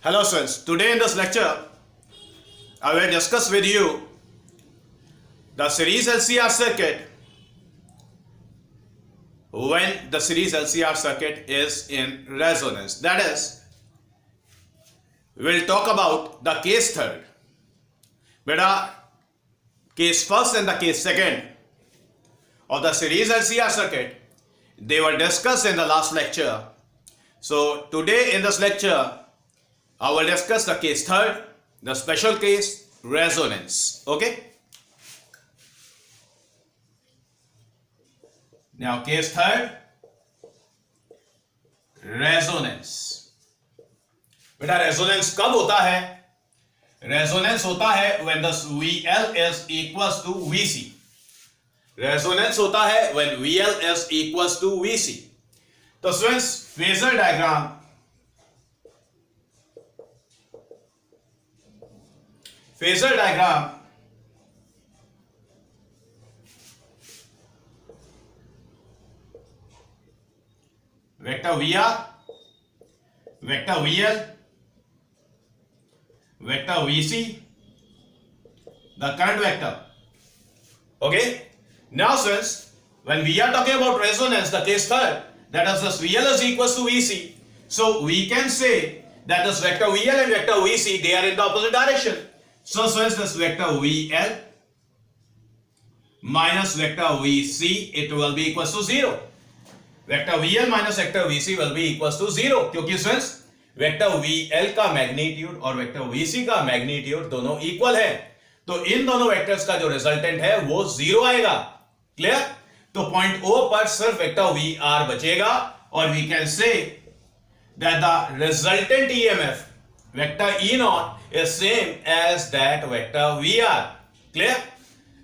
Hello students, today in this lecture I will discuss with you the series LCR circuit when the series LCR circuit is in resonance. That is, we will talk about the case third. Beta, case first and the case second of the series LCR circuit, they were discussed in the last lecture. So today in this lecture I will discuss the case third, the special case resonance. Okay. Now case third, resonance. बेटा resonance कब होता है? Resonance होता है when the VL is equals to VC. Resonance होता है when VL is equals to VC. तो students, phasor diagram vector VR, vector VL, vector VC, the current vector. Okay. Now students, when we are talking about resonance, the case third, that is this VL is equals to VC. So we can say that this vector VL and vector VC, they are in the opposite direction. So students, this vector VL minus vector VC, it will be equals to 0. Vector VL minus vector VC will be equals to 0. क्योंकि students, vector VL का magnitude और vector VC का magnitude दोनों equal है, तो इन दोनों vectors का जो रिजल्टेंट है वो 0 आएगा. क्लियर? तो पॉइंट O पर सिर्फ वेक्टर VR बचेगा और we can say that the resultant EMF vector E0 is same as that vector VR. Clear?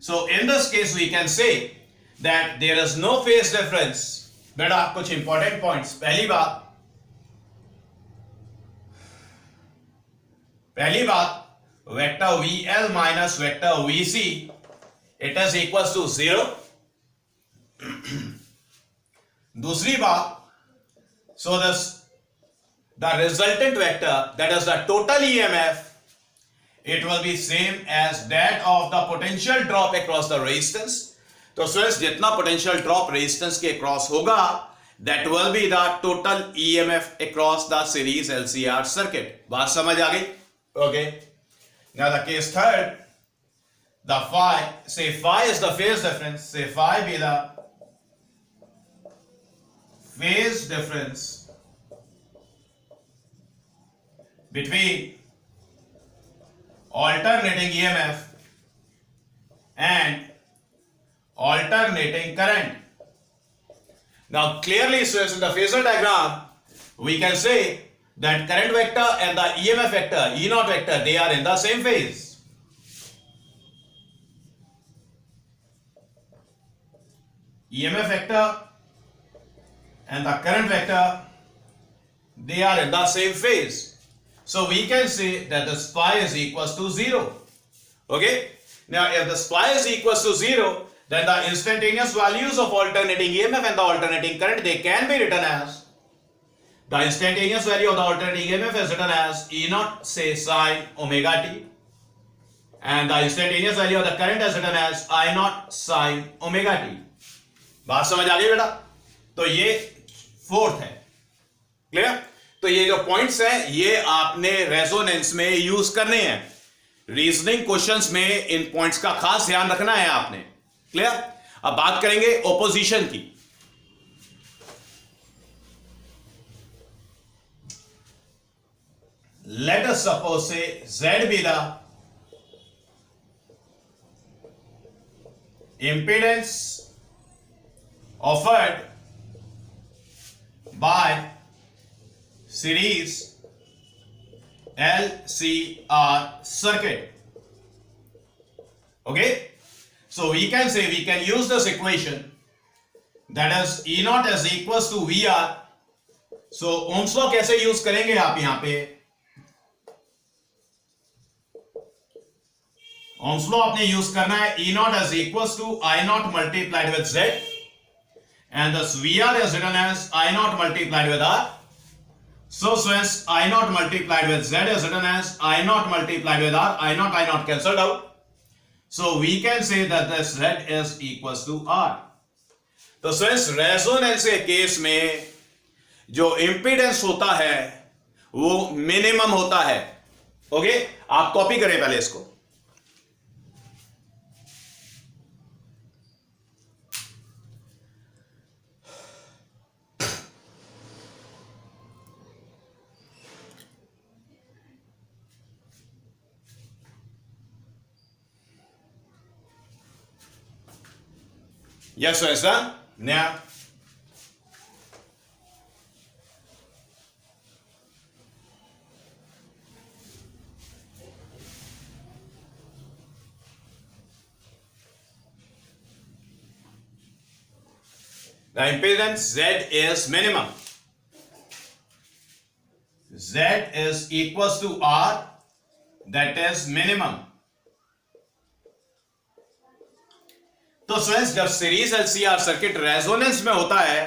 So in this case we can say that there is no phase difference. बेटा कुछ important points. पहली बात vector VL minus vector VC, it is equals to 0. दूसरी बात, so the resultant vector, that is the total EMF, it will be same as that of the potential drop across the resistance. तो students, जितना potential drop resistance के across होगा, that will be the total EMF across the series LCR circuit. बात समझ आ गई? Okay. Now the case third, the phi, say phi is the phase difference, say phi be the phase difference between alternating EMF and alternating current. Now clearly students, in the phasor diagram we can say that current vector and the EMF vector, E0 vector, they are in the same phase. EMF vector and the current vector, they are in the same phase. So we can say that this phi is equals to 0. Okay. Now if this phi is equals to 0, then the instantaneous values of alternating EMF and the alternating current, they can be written as, the instantaneous value of the alternating EMF is written as E0, say sine omega t, and the instantaneous value of the current is written as I0 sine omega t. बात समझ आ गई बेटा? तो ये fourth है. Clear? तो ये जो पॉइंट्स हैं ये आपने रेजोनेंस में यूज करने हैं. रीजनिंग क्वेश्चंस में इन पॉइंट्स का खास ध्यान रखना है आपने. क्लियर? अब बात करेंगे ओपोजिशन की. लेट अस सपोज से Z be the impedance offered by series LCR circuit. Okay. So we can say, we can use this equation, that is E0 is equals to VR. So Ohm's law कैसे use करेंगे आप यहां पे? Ohm's law आपने use करना है, E0 is equals to I0 multiplied with Z, and thus VR is written as I0 multiplied with R. So since I naught multiplied with Z is written as I naught multiplied with R, I naught cancelled out. So we can say that this Z is equals to R. तो since resonance के case में जो impedance होता है वो minimum होता है. Okay, आप कॉपी करें पहले इसको. Yes, so it's done. Now, the impedance Z is minimum. Z is equals to R, that is minimum. तो स्टूडेंट्स जब सीरीज एलसीआर सर्किट रेजोनेंस में होता है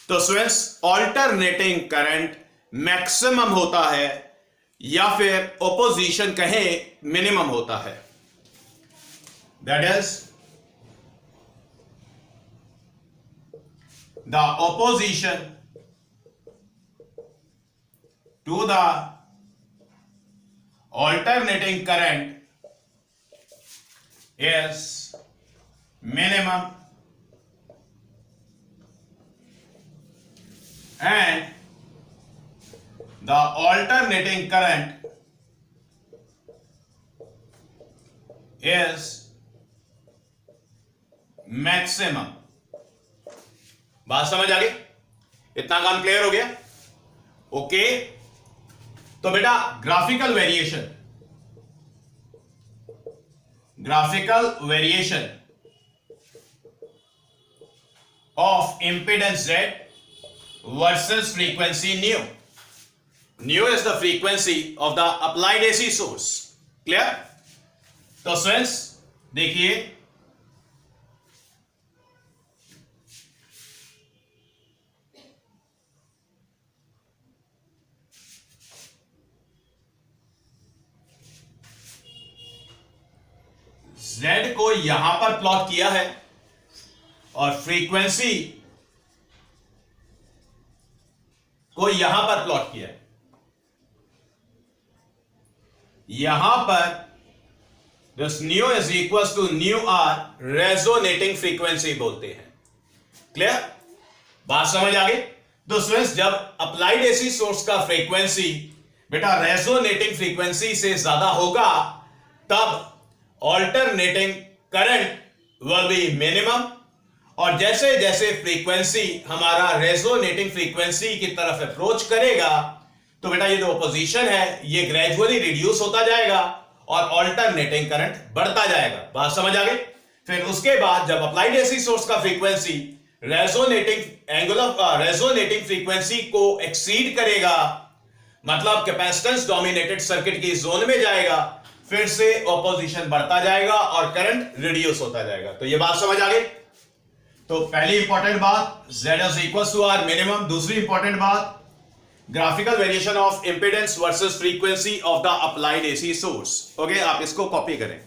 तो स्टूडेंट्स ऑल्टरनेटिंग करंट मैक्सिमम होता है या फिर ओपोजिशन कहें मिनिमम होता है. That is the opposition to the alternating current is minimum and the alternating current is maximum. बात समझ आ गई? इतना काम क्लियर हो गया? ओके, तो बेटा graphical variation of impedance Z versus frequency nu. Nu is the frequency of the applied AC source. Clear? तो फ्रेंड्स देखिए, Z को यहां पर प्लॉट किया है और फ्रीक्वेंसी को यहां पर प्लॉट किया है. यहां पर this nu is equals to nu R resonating frequency बोलते हैं. क्लियर? बात समझ आ गई? तो स्टूडेंट्स जब अप्लाइड एसी सोर्स का फ्रीक्वेंसी बेटा रेजोनेटिंग फ्रीक्वेंसी से ज्यादा होगा तब alternating current will be minimum, और जैसे जैसे फ्रीक्वेंसी हमारा रेजोनेटिंग फ्रीक्वेंसी की तरफ अप्रोच करेगा तो बेटा ये जो ऑपोजिशन है ये ग्रेजुअली रिड्यूस होता जाएगा और ऑल्टरनेटिंग करंट बढ़ता जाएगा. बात समझ आ गई? फिर उसके बाद जब अप्लाइड एसी सोर्स का फ्रीक्वेंसी रेजोनेटिंग फ्रीक्वेंसी को एक्सीड करेगा, मतलब कैपेसिटेंस डोमिनेटेड सर्किट की जोन में जाएगा, फिर से ऑपोजिशन बढ़ता जाएगा और करंट रिड्यूस होता जाएगा. तो ये बात समझ आ गई? तो पहली इंपॉर्टेंट बात Z is equals to R minimum. दूसरी इंपॉर्टेंट बात graphical variation of impedance versus frequency of the applied AC source. Okay, आप इसको कॉपी करें.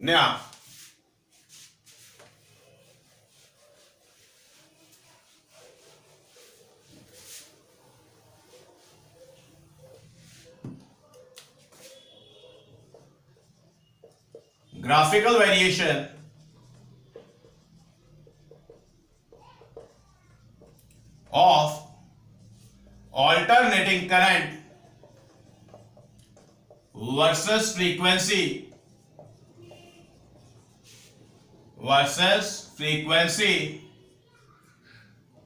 Now graphical variation of alternating current versus frequency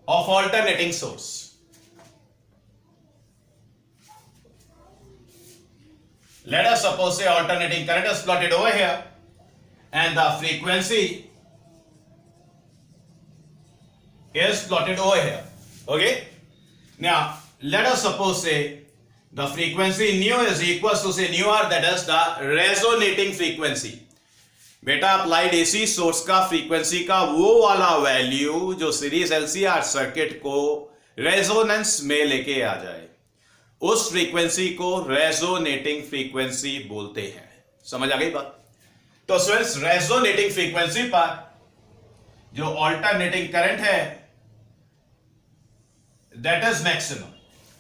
of alternating source. Let us suppose say alternating current is plotted over here and the frequency is plotted over here. Okay, now let us suppose say the frequency nu is equals to say nu r, that is the resonating frequency. बेटा applied AC source का frequency का वो वाला value जो series LCR circuit को resonance में लेके आ जाए, उस फ्रीक्वेंसी को रेजोनेटिंग फ्रीक्वेंसी बोलते हैं। समझ आ गई बात? तो स्टूडेंट्स, रेजोनेटिंग फ्रीक्वेंसी पर जो ऑल्टरनेटिंग करंट है दैट इज मैक्सिमम।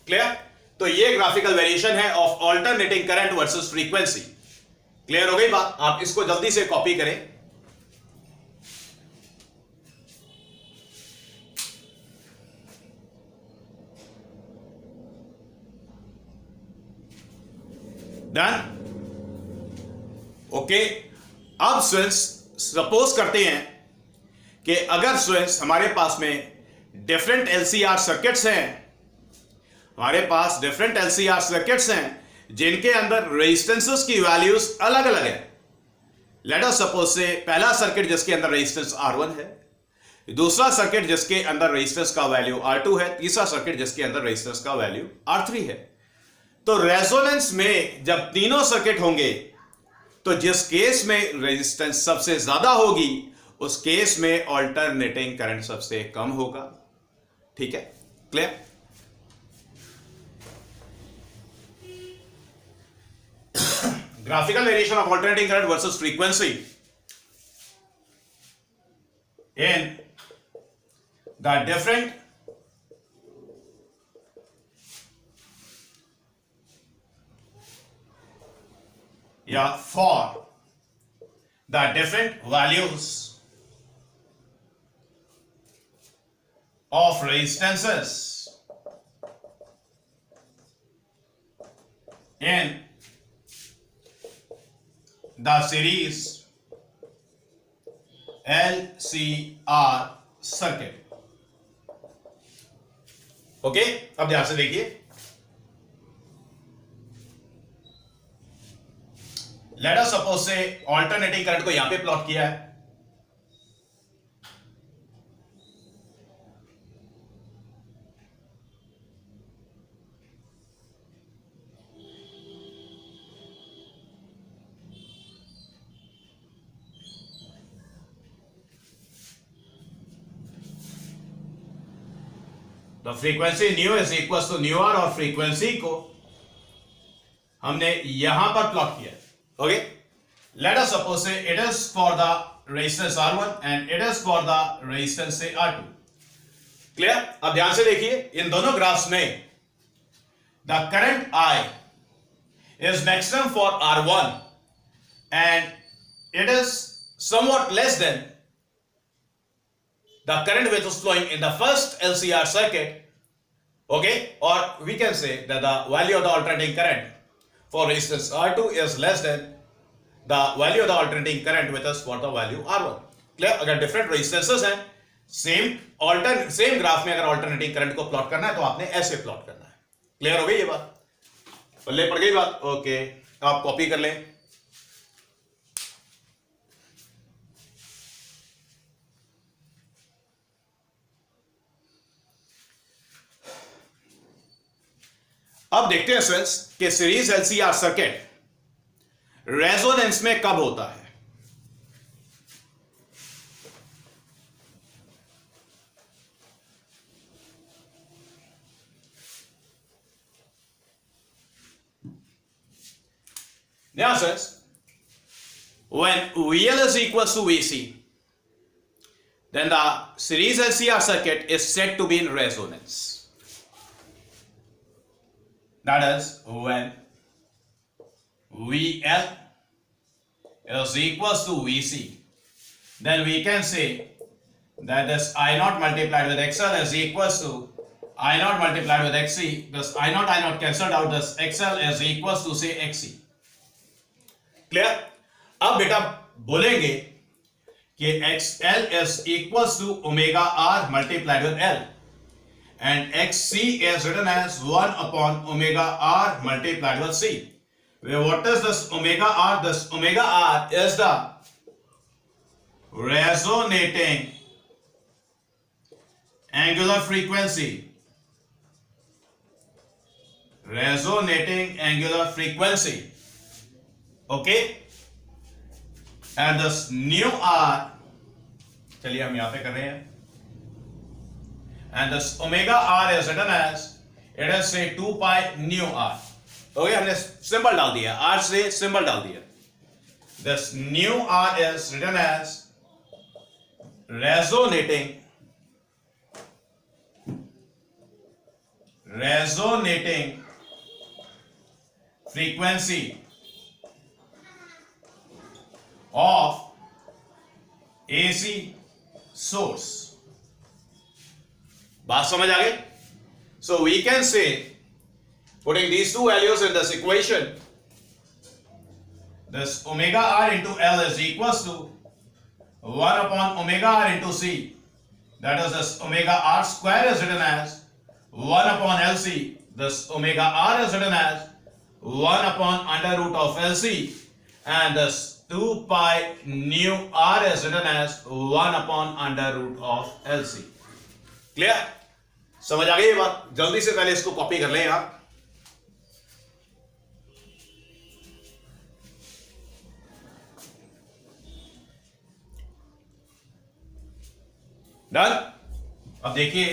क्लियर? तो ये ग्राफिकल वेरिएशन है of alternating current versus frequency. Clear हो गई बात? आप इसको जल्दी से कॉपी करें। डन? ओके। अब स्टूडेंट्स सपोज करते हैं कि अगर स्टूडेंट्स हमारे पास में डिफरेंट एलसीआर सर्किट्स हैं, हमारे पास डिफरेंट एलसीआर सर्किट्स हैं जिनके अंदर रेजिस्टेंसेस की वैल्यूज अलग अलग है। लेट अस सपोज से पहला सर्किट जिसके अंदर रेजिस्टेंस R1 है, दूसरा सर्किट जिसके अंदर रेजिस्टेंस का वैल्यू R2 है, तीसरा सर्किट जिसके अंदर रेजिस्टेंस का वैल्यू R3 है। तो रेजोनेंस में जब तीनों सर्किट होंगे तो जिस केस में रेजिस्टेंस सबसे ज्यादा होगी उस केस में ऑल्टरनेटिंग करंट सबसे कम होगा। ठीक है? Clear? Graphical variation of alternating current versus frequency in the different for the different values of resistances in the series LCR circuit. Okay, अब ध्यान से देखिए। Let us suppose say alternating current को यहां पे प्लॉट किया है। तो frequency nu is equal to nu R और फ्रीक्वेंसी को हमने यहां पर प्लॉट किया। Okay, let us suppose say it is for the resistance R1 and it is for the resistance say R2। Clear? अब ध्यान से देखिए, इन दोनों ग्राफ्स में the current I is maximum for R1 and it is somewhat less than the current which is flowing in the first LCR circuit. Okay, or we can say that the value of the alternating current for resistance R2 is less than the value of the alternating current which is for the value R1. Clear? अगर different resistances हैं, same graph में अगर alternating current को plot करना है तो आपने ऐसे प्लॉट करना है। क्लियर हो गई ये बात? पल्ले पड़ गई बात? ओके, आप कॉपी कर लें। अब देखते हैं स्टूडेंट्स कि सीरीज एलसीआर सर्किट रेजोनेंस में कब होता है। Now friends, when VL is equals to VC, then the series LCR circuit is said to be in resonance. That is when VL is equals to VC, then we can say that this I0 multiplied with XL is equals to I0 multiplied with XC. This I0 cancelled out, this XL is equals to say XC. Clear? अब बेटा बोलेंगे कि XL is equals to omega R multiplied with L and XC is written as 1 upon omega R multiplied with C. Where what is this omega R? This omega R is the resonating angular frequency. resonating angular frequency. Okay, and this nu r, चलिए हम यहां पे कर रहे हैं, and this omega r is written as, it is say 2 pi nu r. Okay, हमने symbol डाल दिया, r से सिंबल डाल दिया. This nu r is written as resonating frequency of AC source. बात समझ आ गई? So we can say, putting these two values in this equation, this omega r into L is equals to 1 upon omega r into C. That is, this omega r square is written as 1 upon LC. This omega r is written as 1 upon under root of LC. And this 2 pi nu r is written as 1 upon under root of LC. Clear? समझ आ गई ये बात? जल्दी से पहले इसको copy कर लें आप. डन? अब देखिए,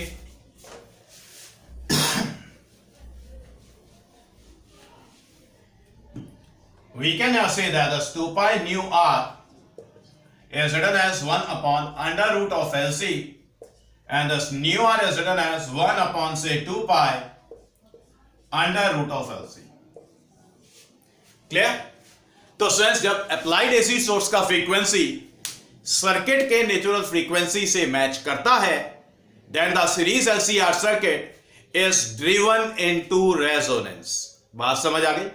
we can now say that this 2 pi nu r is written as 1 upon under root of LC, and this nu r is written as 1 upon say 2 pi under root of LC. Clear? तो students, जब applied AC source का frequency circuit के natural frequency से match करता है, then the series LCR circuit is driven into resonance. बात समझ आ गई?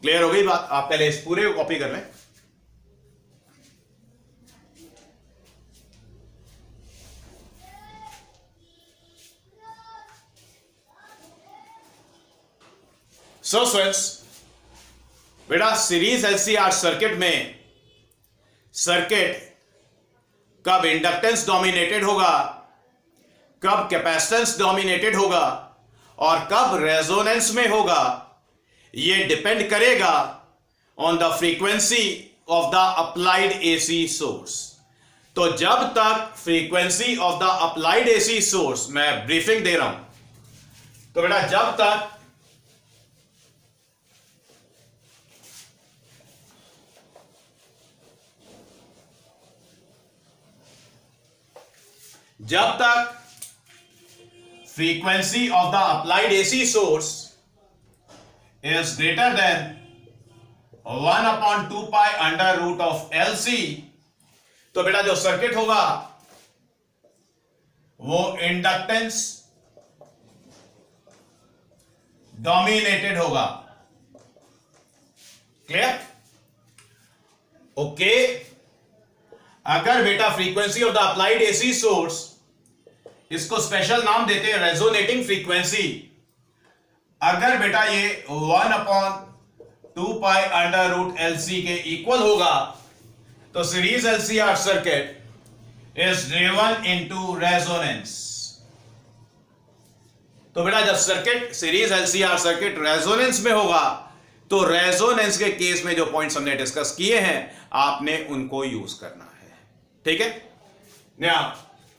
क्लियर हो गई बात? आप पहले इस पूरे को कॉपी कर लें. सो स्टूडेंट्स, बेटा सीरीज LCR सर्किट में सर्किट कब इंडक्टेंस डोमिनेटेड होगा, कब कैपेसिटेंस डोमिनेटेड होगा और कब रेजोनेंस में होगा, यह डिपेंड करेगा on the frequency of the applied AC source. तो जब तक frequency of the applied AC source, मैं ब्रीफिंग दे रहा हूं, तो बेटा जब तक frequency of the applied AC source is greater than 1 upon 2 pi under root of LC, तो बेटा जो सर्किट होगा वो इंडक्टेंस डोमिनेटेड होगा. क्लियर? ओके. अगर बेटा frequency of the applied AC source, इसको स्पेशल नाम देते हैं रेजोनेटिंग फ्रीक्वेंसी, अगर बेटा ये 1 upon 2 pi under root LC के इक्वल होगा, तो series LCR circuit is driven into resonance. तो बेटा जब circuit series LCR circuit resonance में होगा, तो रेजोनेंस के केस में जो पॉइंट्स हमने डिस्कस किए हैं, आपने उनको यूज करना है. ठीक है? Now,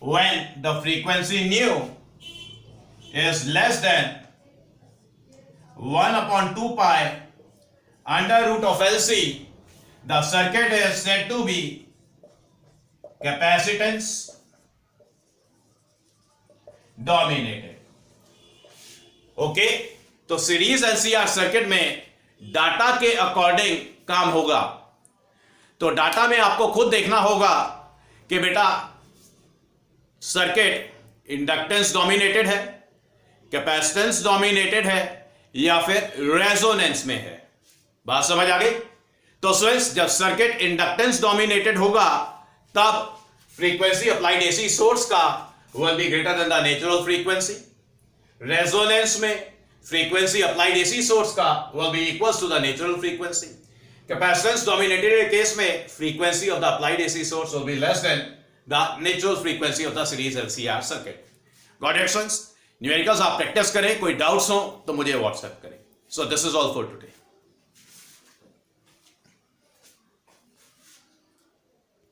when the frequency nu is less than 1 upon 2 pi under root of LC, the circuit is said to be capacitance dominated. Okay, तो सीरीज LCR सर्किट में डाटा के अकॉर्डिंग काम होगा. तो डाटा में आपको खुद देखना होगा कि बेटा सर्किट इंडक्टेंस डोमिनेटेड है, कैपेसिटेंस डोमिनेटेड है या फिर रेजोनेंस में है. बात समझ आ गई? तो स्टूडेंट्स, जब सर्किट इंडक्टेंस डोमिनेटेड होगा, तब फ्रीक्वेंसी अप्लाइड एसी सोर्स का will be greater than the natural frequency. Resonance में फ्रीक्वेंसी अप्लाइड एसी सोर्स का will be equals to the natural frequency. Capacitance dominated case में frequency of the applied AC source will be less than the natural frequency of the series LCR circuit. Got it, friends? Numericals आप practice करें, कोई doubts हो तो मुझे WhatsApp करें. So this is all for today.